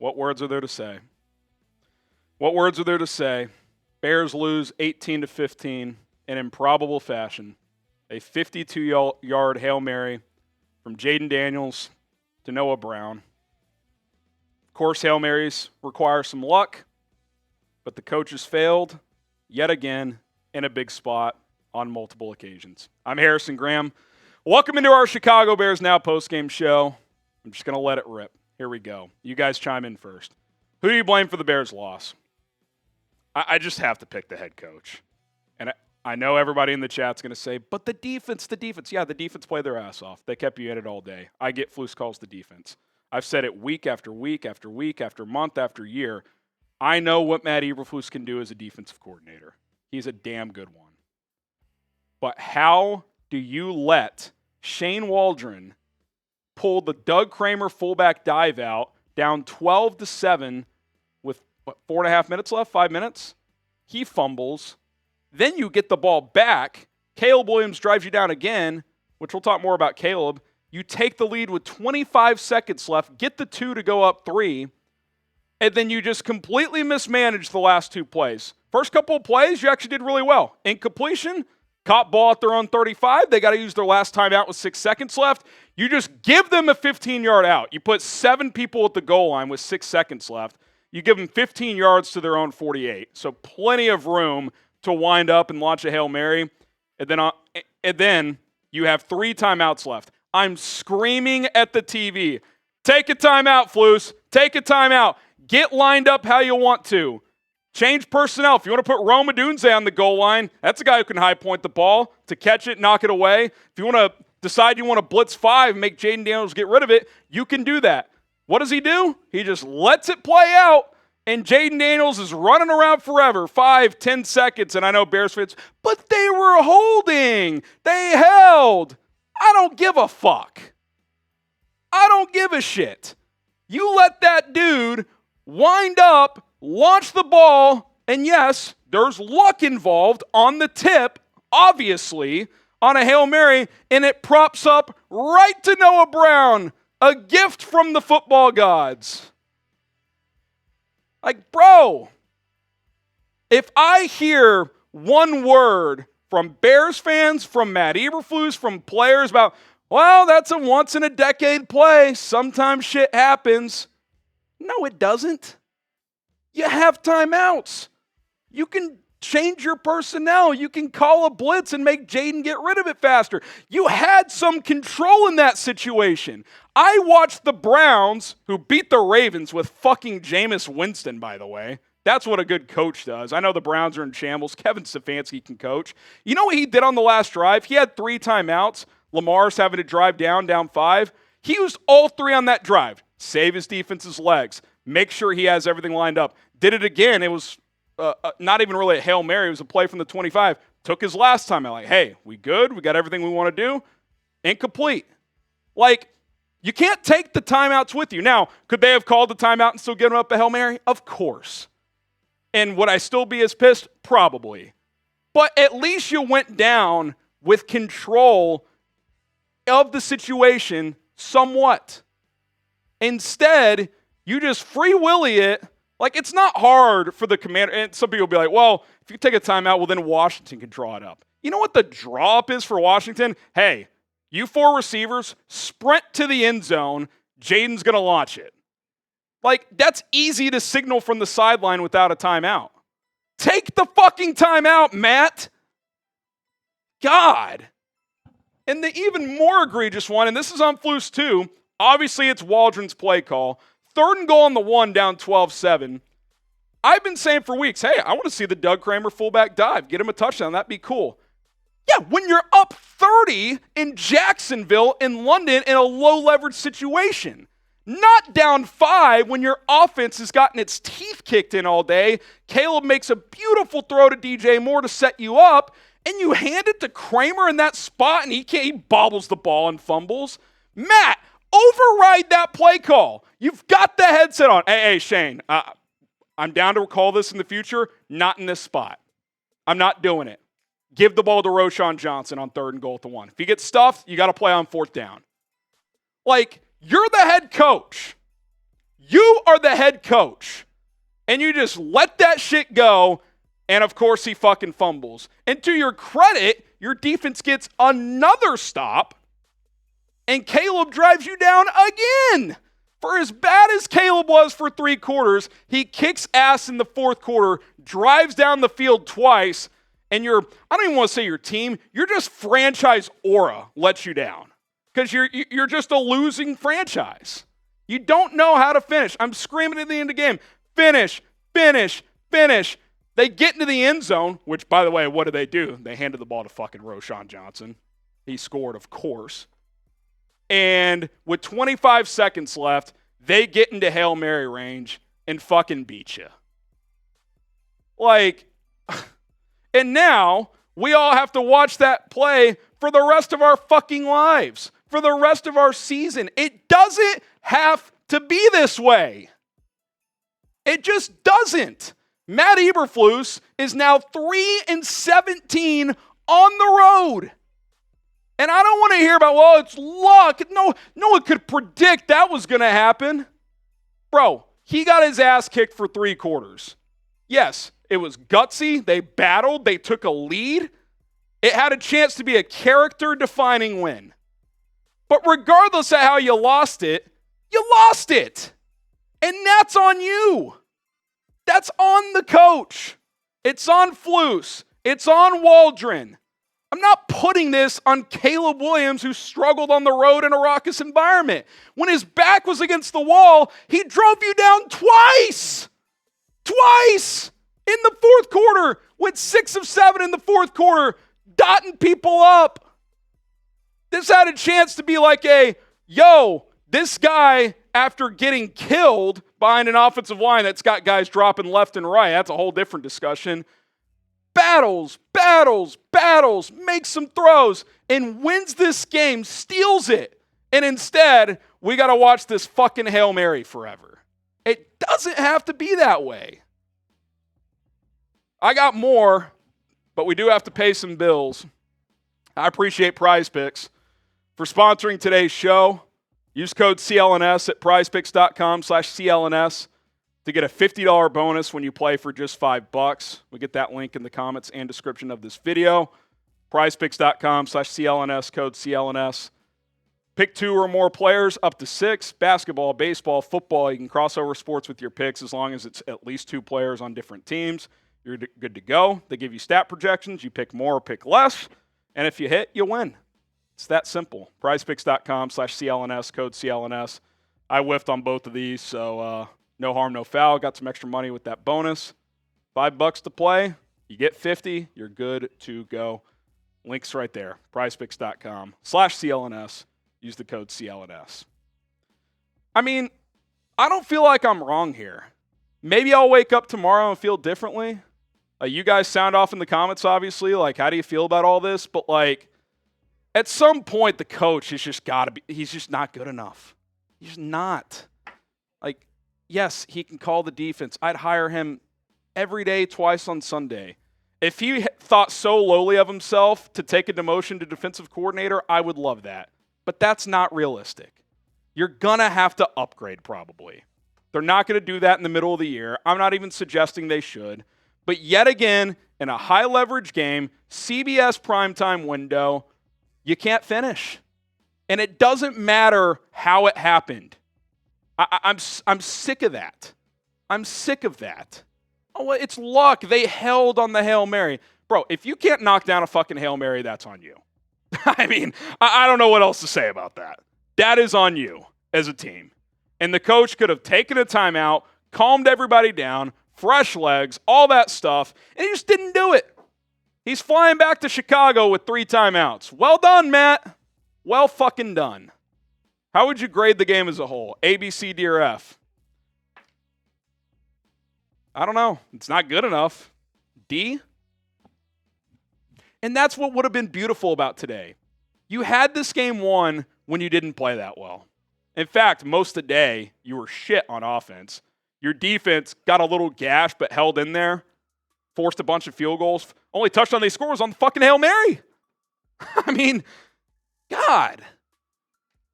What words are there to say? What words are there to say? Bears lose 18-15 in improbable fashion. A 52-yard Hail Mary from Jayden Daniels to Noah Brown. Of course, Hail Marys require some luck, but the coaches failed yet again in a big spot on multiple occasions. I'm Harrison Graham. Welcome into our Chicago Bears Now postgame show. I'm just going to let it rip. Here we go. You guys chime in first. Who do you blame for the Bears' loss? I just have to pick the head coach. And I know everybody in the chat's going to say, but the defense. Yeah, the defense played their ass off. They kept you in it all day. I get Flus calls the defense. I've said it week after week after week after month after year. I know what Matt Eberflus can do as a defensive coordinator. He's a damn good one. But how do you let Shane Waldron pull the Doug Kramer fullback dive out down 12-7 with, 4.5 minutes left, 5 minutes? He fumbles. Then you get the ball back. Caleb Williams drives you down again, which we'll talk more about Caleb. You take the lead with 25 seconds left, get the 2 to go up 3, and then you just completely mismanage the last 2 plays. First couple of plays, you actually did really well. Incompletion, caught ball at their own 35. They got to use their last timeout with 6 seconds left. You just give them a 15-yard out. You put 7 people at the goal line with 6 seconds left. You give them 15 yards to their own 48. So plenty of room to wind up and launch a Hail Mary. And then you have 3 timeouts left. I'm screaming at the TV. Take a timeout, Flus. Take a timeout. Get lined up how you want to. Change personnel. If you want to put Odunze on the goal line, that's a guy who can high point the ball to catch it, knock it away. If you want to decide you want to blitz 5, make Jayden Daniels get rid of it, you can do that. What does he do? He just lets it play out, and Jayden Daniels is running around forever, 5, 10 seconds, and I know Bears fans, but they were holding. They held. I don't give a fuck. I don't give a shit. You let that dude wind up, launch the ball, and yes, there's luck involved on the tip, obviously, on a Hail Mary, and it props up right to Noah Brown, a gift from the football gods. Like, bro, if I hear one word from Bears fans, from Matt Eberflus, from players about, well, that's a once-in-a-decade play, sometimes shit happens. No, it doesn't. You have timeouts. You can change your personnel. You can call a blitz and make Jayden get rid of it faster. You had some control in that situation. I watched the Browns, who beat the Ravens with fucking Jameis Winston, by the way. That's what a good coach does. I know the Browns are in shambles. Kevin Stefanski can coach. You know what he did on the last drive? He had 3 timeouts. Lamar's having to drive down 5. He used all 3 on that drive. Save his defense's legs. Make sure he has everything lined up. Did it again. It was not even really a Hail Mary. It was a play from the 25. Took his last time out. Like, hey, we good? We got everything we want to do? Incomplete. Like, you can't take the timeouts with you. Now, could they have called the timeout and still given up a Hail Mary? Of course. And would I still be as pissed? Probably. But at least you went down with control of the situation somewhat. Instead, you just free willy it. Like, it's not hard for the commander. And some people will be like, well, if you take a timeout, well, then Washington can draw it up. You know what the draw up is for Washington? Hey, you 4 receivers, sprint to the end zone. Jayden's going to launch it. Like, that's easy to signal from the sideline without a timeout. Take the fucking timeout, Matt. God. And the even more egregious one, and this is on Flus too, obviously it's Waldron's play call. 3rd and goal on the 1 down 12-7. I've been saying for weeks, hey, I want to see the Doug Kramer fullback dive. Get him a touchdown. That'd be cool. Yeah, when you're up 30 in Jacksonville, in London, in a low-leverage situation. Not down 5 when your offense has gotten its teeth kicked in all day. Caleb makes a beautiful throw to DJ Moore to set you up, and you hand it to Kramer in that spot, and he bobbles the ball and fumbles. Matt, override that play call. You've got the headset on. Hey, Shane, I'm down to call this in the future. Not in this spot. I'm not doing it. Give the ball to Roschon Johnson on 3rd and goal at the 1. If he gets stuffed, you got to play on 4th down. Like, you're the head coach. You are the head coach. And you just let that shit go. And, of course, he fucking fumbles. And to your credit, your defense gets another stop. And Caleb drives you down again. For as bad as Caleb was for 3 quarters, he kicks ass in the 4th quarter, drives down the field twice, and I don't even want to say your team, your just franchise aura lets you down. Because you're just a losing franchise. You don't know how to finish. I'm screaming at the end of the game, finish, finish, finish. They get into the end zone, which, by the way, what do? They handed the ball to fucking Roschon Johnson. He scored, of course. And with 25 seconds left, they get into Hail Mary range and fucking beat you. Like, and now we all have to watch that play for the rest of our fucking lives, for the rest of our season. It doesn't have to be this way. It just doesn't. Matt Eberflus is now 3-17 on the road. And I don't want to hear about, well, it's luck. No one could predict that was going to happen. Bro, he got his ass kicked for 3 quarters. Yes, it was gutsy. They battled. They took a lead. It had a chance to be a character-defining win. But regardless of how you lost it, you lost it. And that's on you. That's on the coach. It's on Flus. It's on Waldron. I'm not putting this on Caleb Williams, who struggled on the road in a raucous environment. When his back was against the wall, he drove you down twice. Twice in the 4th quarter. Went 6 of 7 in the 4th quarter, dotting people up. This had a chance to be like this guy, after getting killed behind an offensive line that's got guys dropping left and right, that's a whole different discussion, battles, makes some throws, and wins this game, steals it. And instead, we got to watch this fucking Hail Mary forever. It doesn't have to be that way. I got more, but we do have to pay some bills. I appreciate PrizePicks for sponsoring today's show. Use code CLNS at prizepicks.com/CLNS to get a $50 bonus when you play for just $5. We get that link in the comments and description of this video. prizepicks.com/CLNS, code CLNS. Pick 2 or more players, up to 6. Basketball, baseball, football. You can cross over sports with your picks as long as it's at least 2 players on different teams. You're good to go. They give you stat projections. You pick more or pick less. And if you hit, you win. It's that simple. PrizePicks.com/CLNS, code CLNS. I whiffed on both of these, so no harm, no foul. Got some extra money with that bonus. $5 to play. You get 50. You're good to go. Links right there. PrizePicks.com/CLNS. Use the code CLNS. I mean, I don't feel like I'm wrong here. Maybe I'll wake up tomorrow and feel differently. You guys sound off in the comments, obviously. Like, how do you feel about all this? But, at some point, the coach has just got to be, he's just not good enough. He's not. Yes, he can call the defense. I'd hire him every day, twice on Sunday. If he thought so lowly of himself to take a demotion to defensive coordinator, I would love that. But that's not realistic. You're going to have to upgrade probably. They're not going to do that in the middle of the year. I'm not even suggesting they should. But yet again, in a high-leverage game, CBS primetime window, you can't finish. And it doesn't matter how it happened. I'm sick of that. I'm sick of that. Oh, it's luck. They held on the Hail Mary. Bro, if you can't knock down a fucking Hail Mary, that's on you. I mean, I don't know what else to say about that. That is on you as a team. And the coach could have taken a timeout, calmed everybody down, fresh legs, all that stuff, and he just didn't do it. He's flying back to Chicago with 3 timeouts. Well done, Matt. Well fucking done. How would you grade the game as a whole? A, B, C, D, or F? I don't know. It's not good enough. D? And that's what would have been beautiful about today. You had this game won when you didn't play that well. In fact, most of the day, you were shit on offense. Your defense got a little gash but held in there, forced a bunch of field goals. Only touchdown they scored was on the fucking Hail Mary. I mean, God.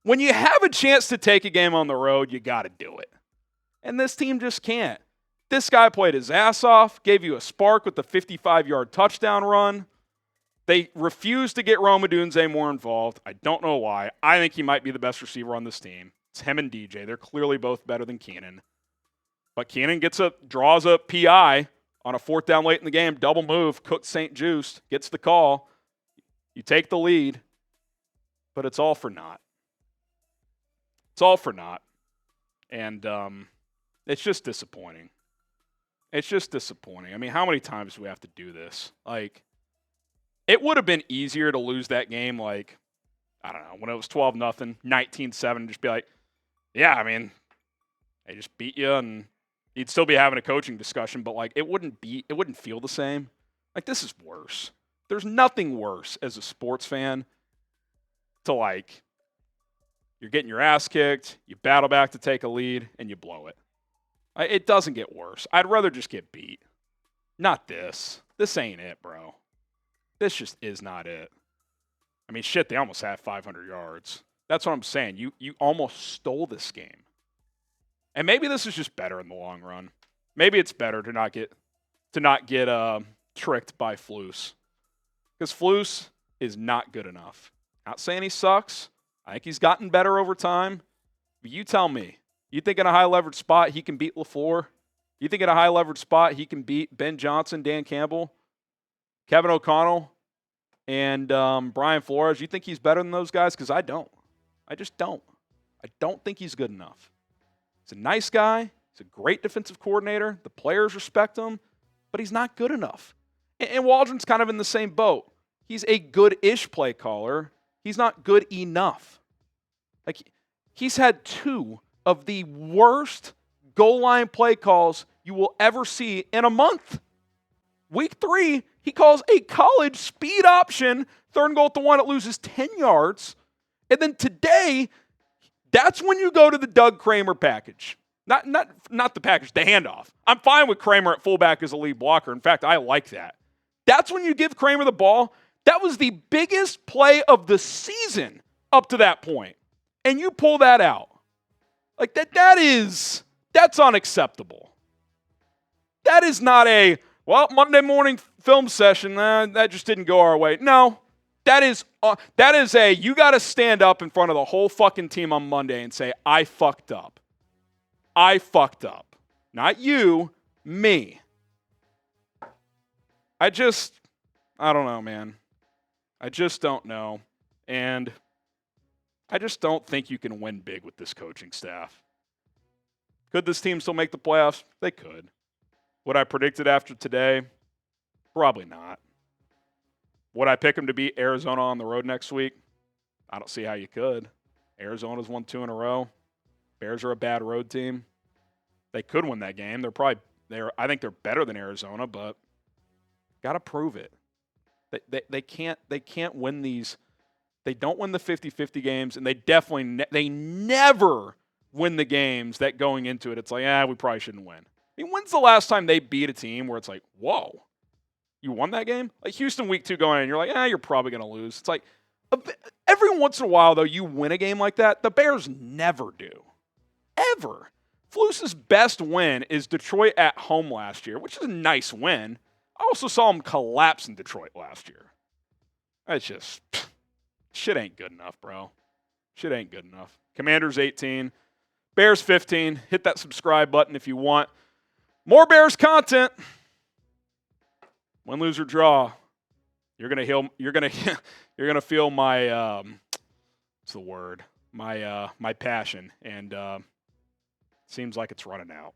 When you have a chance to take a game on the road, you got to do it. And this team just can't. This guy played his ass off, gave you a spark with the 55-yard touchdown run. They refused to get Rome Odunze more involved. I don't know why. I think he might be the best receiver on this team. It's him and DJ. They're clearly both better than Keenan. But Keenan draws a PI on a fourth down late in the game, double move, Cook St. Juiced, gets the call. You take the lead, but it's all for naught. It's all for naught. And it's just disappointing. It's just disappointing. I mean, how many times do we have to do this? Like, it would have been easier to lose that game, like, I don't know, when it was 12-0, 19-7, just be like, yeah, I mean, they just beat you, and you'd still be having a coaching discussion, but, like, it wouldn't feel the same. Like, this is worse. There's nothing worse as a sports fan to, like, you're getting your ass kicked, you battle back to take a lead, and you blow it. It doesn't get worse. I'd rather just get beat. Not this. This ain't it, bro. This just is not it. I mean, shit, they almost had 500 yards. That's what I'm saying. You almost stole this game. And maybe this is just better in the long run. Maybe it's better to not get tricked by Flus. Because Flus is not good enough. Not saying he sucks. I think he's gotten better over time. But you tell me. You think in a high-leverage spot he can beat LaFleur? You think in a high-leverage spot he can beat Ben Johnson, Dan Campbell, Kevin O'Connell, and Brian Flores? You think he's better than those guys? Because I don't. I just don't. I don't think he's good enough. He's a nice guy. He's a great defensive coordinator. The players respect him, but he's not good enough. And Waldron's kind of in the same boat. He's a good-ish play caller. He's not good enough. Like, he's had two of the worst goal line play calls you will ever see in a month. Week 3, he calls a college speed option, 3rd and goal at the 1, it loses 10 yards. And then today, that's when you go to the Doug Kramer package. Not the package, the handoff. I'm fine with Kramer at fullback as a lead blocker. In fact, I like that. That's when you give Kramer the ball. That was the biggest play of the season up to that point. And you pull that out. Like, that's unacceptable. That is not a, well, Monday morning film session, that just didn't go our way. No, that is a, you got to stand up in front of the whole fucking team on Monday and say, I fucked up. I fucked up. Not you, me. I don't know, man. I just don't know. And I just don't think you can win big with this coaching staff. Could this team still make the playoffs? They could. Would I predict it after today? Probably not. Would I pick them to beat Arizona on the road next week? I don't see how you could. Arizona's won 2 in a row. Bears are a bad road team. They could win that game. I think they're better than Arizona, but got to prove it. They can't win these. They don't win the 50-50 games, and they never win the games that going into it, it's like, we probably shouldn't win. I mean, when's the last time they beat a team where it's like, whoa, you won that game? Like Houston week 2 going in, you're like, you're probably going to lose. It's like, every once in a while, though, you win a game like that. The Bears never do. Ever. Flus's best win is Detroit at home last year, which is a nice win. I also saw him collapse in Detroit last year. It's just, shit ain't good enough, bro. Shit ain't good enough. Commanders 18. Bears 15. Hit that subscribe button if you want more Bears content. Win, lose, or draw. You're gonna feel my what's the word? My passion, and seems like it's running out.